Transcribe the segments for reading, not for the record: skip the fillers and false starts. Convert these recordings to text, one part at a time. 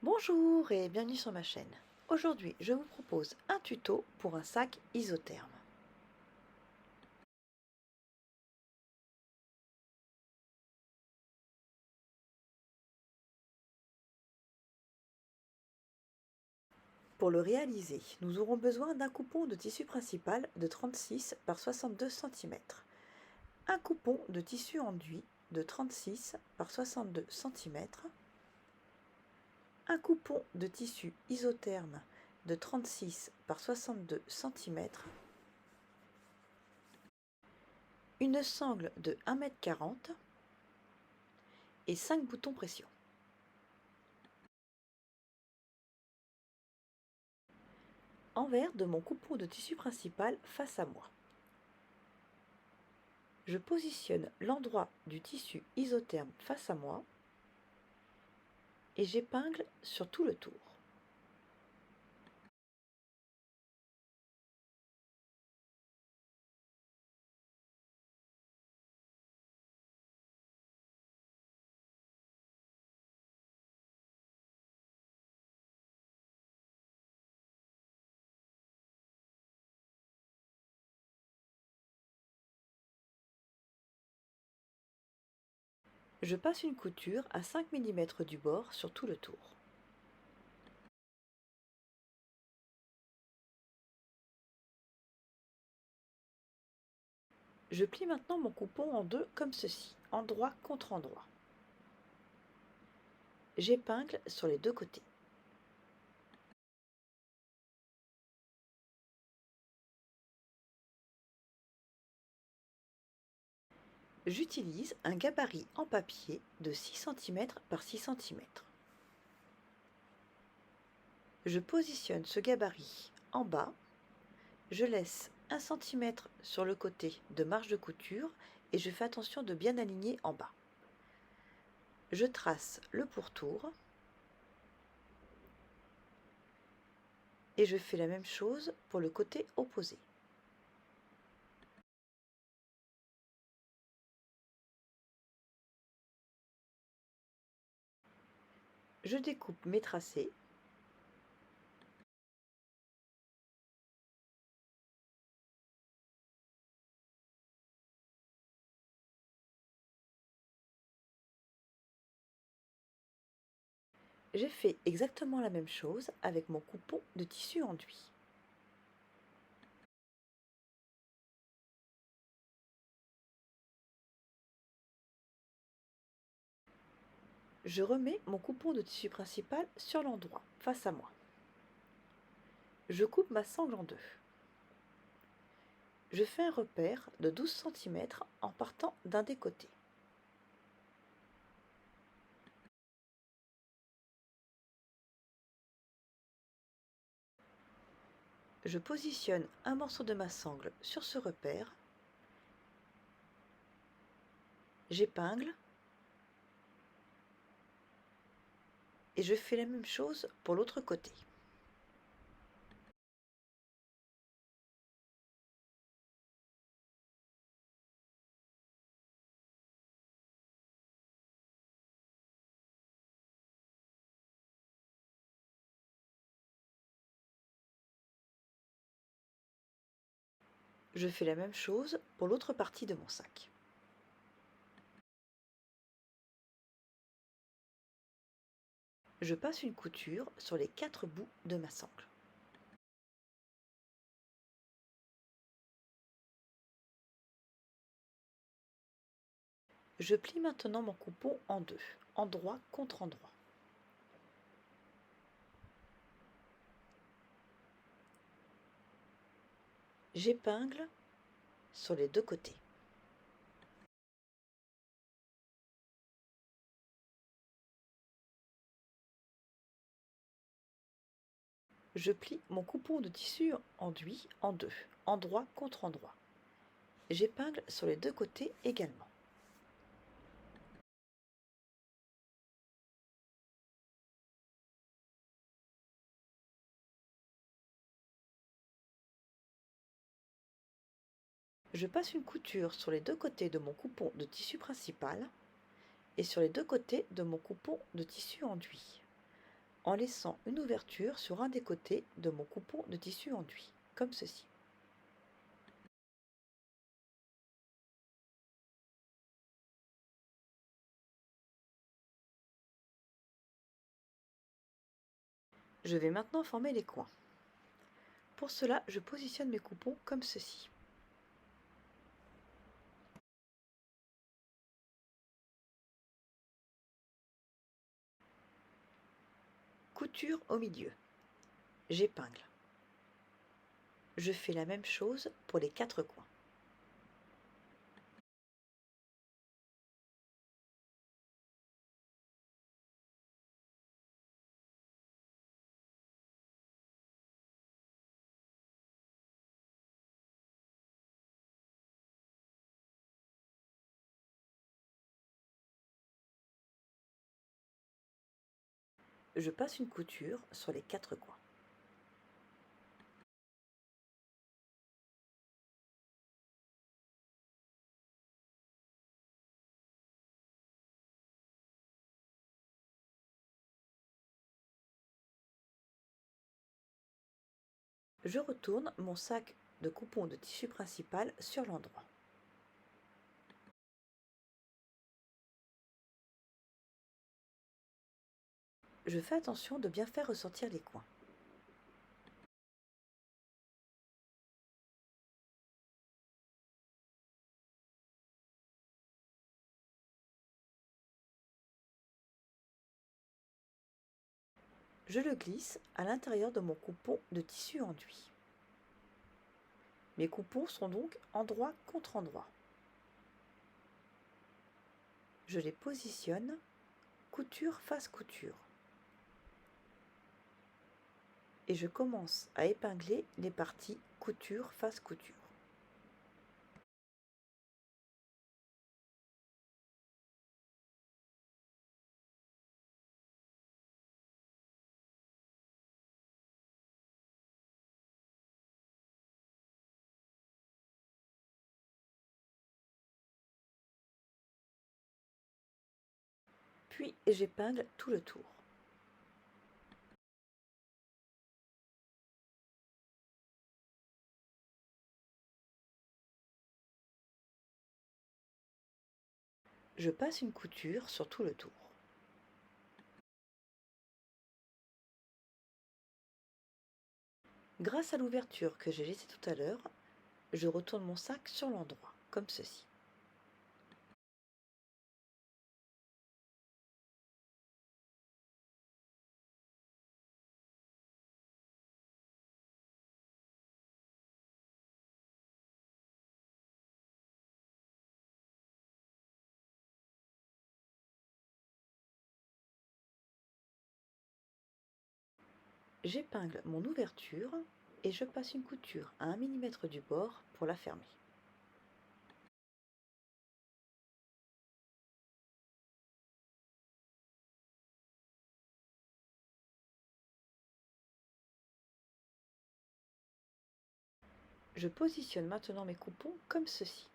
Bonjour et bienvenue sur ma chaîne. Aujourd'hui, je vous propose un tuto pour un sac isotherme. Pour le réaliser, nous aurons besoin d'un coupon de tissu principal de 36 par 62 cm, un coupon de tissu enduit de 36 par 62 cm, un coupon de tissu isotherme de 36 par 62 cm, une sangle de 1,40 m et 5 boutons pression. Envers de mon coupon de tissu principal face à moi. Je positionne l'endroit du tissu isotherme face à moi et j'épingle sur tout le tour. Je passe une couture à 5 mm du bord sur tout le tour. Je plie maintenant mon coupon en deux comme ceci, endroit contre endroit. J'épingle sur les deux côtés. J'utilise un gabarit en papier de 6 cm par 6 cm. Je positionne ce gabarit en bas. Je laisse 1 cm sur le côté de marge de couture et je fais attention de bien aligner en bas. Je trace le pourtour et je fais la même chose pour le côté opposé. Je découpe mes tracés. J'ai fait exactement la même chose avec mon coupon de tissu enduit. Je remets mon coupon de tissu principal sur l'endroit, face à moi. Je coupe ma sangle en deux. Je fais un repère de 12 cm en partant d'un des côtés. Je positionne un morceau de ma sangle sur ce repère. J'épingle et je fais la même chose pour l'autre côté. Je fais la même chose pour l'autre partie de mon sac. Je passe une couture sur les 4 bouts de ma sangle. Je plie maintenant mon coupon en deux, endroit contre endroit. J'épingle sur les deux côtés. Je plie mon coupon de tissu enduit en deux, endroit contre endroit. J'épingle sur les deux côtés également. Je passe une couture sur les deux côtés de mon coupon de tissu principal et sur les deux côtés de mon coupon de tissu enduit. en laissant une ouverture sur un des côtés de mon coupon de tissu enduit, comme ceci. Je vais maintenant former les coins. Pour cela, je positionne mes coupons comme ceci. Couture au milieu. J'épingle. Je fais la même chose pour les 4 coins. Je passe une couture sur les 4 coins. Je retourne mon sac de coupons de tissu principal sur l'endroit. Je fais attention de bien faire ressortir les coins. Je le glisse à l'intérieur de mon coupon de tissu enduit. Mes coupons sont donc endroit contre endroit. Je les positionne couture face couture. Et je commence à épingler les parties couture face couture. Puis j'épingle tout le tour. Je passe une couture sur tout le tour. Grâce à l'ouverture que j'ai laissée tout à l'heure, je retourne mon sac sur l'endroit, comme ceci. J'épingle mon ouverture et je passe une couture à 1 mm du bord pour la fermer. Je positionne maintenant mes coupons comme ceci.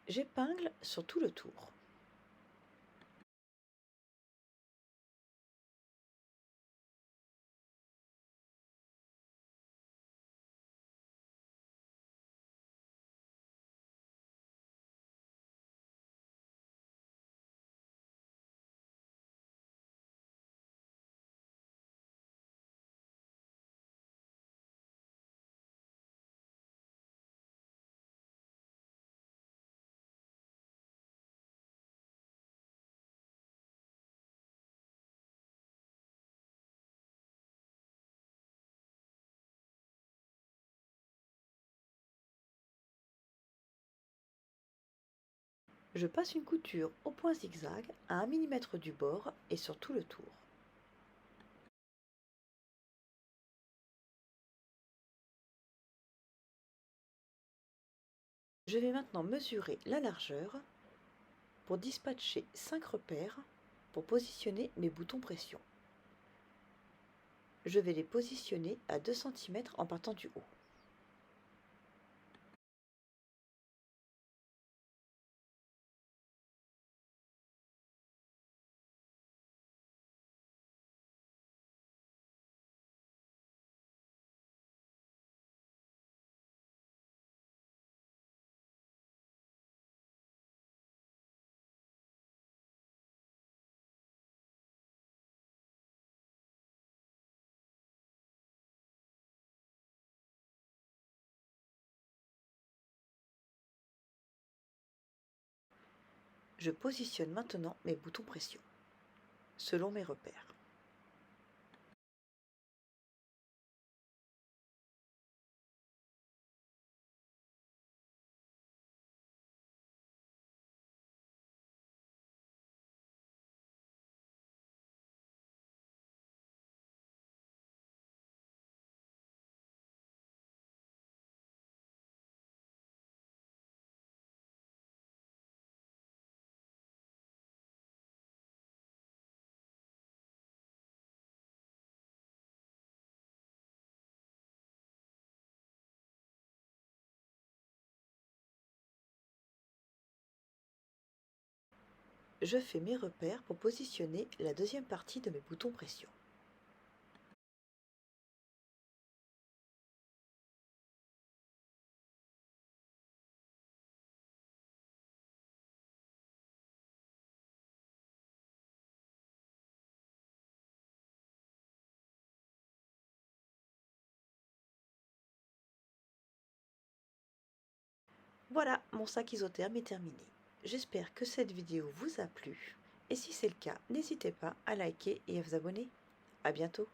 J'épingle sur tout le tour. Je passe une couture au point zigzag à 1 mm du bord et sur tout le tour. Je vais maintenant mesurer la largeur pour dispatcher 5 repères pour positionner mes boutons pression. Je vais les positionner à 2 cm en partant du haut. Je positionne maintenant mes boutons pression, selon mes repères. Je fais mes repères pour positionner la deuxième partie de mes boutons pression. Voilà, mon sac isotherme est terminé. J'espère que cette vidéo vous a plu et si c'est le cas, n'hésitez pas à liker et à vous abonner. À bientôt.